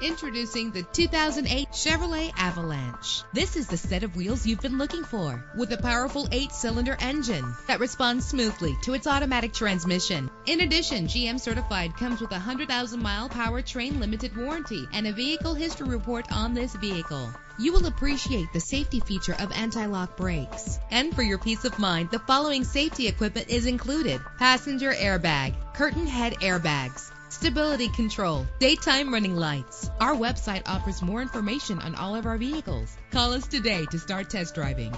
Introducing the 2008 Chevrolet Avalanche. This is the set of wheels you've been looking for, with a powerful 8-cylinder engine that responds smoothly to its automatic transmission. In addition, GM Certified comes with a 100,000-mile powertrain limited warranty and a vehicle history report on this vehicle. You will appreciate the safety feature of anti-lock brakes. And for your peace of mind, the following safety equipment is included: passenger airbag, curtain head airbags, stability control, daytime running lights. Our website offers more information on all of our vehicles. Call us today to start test driving.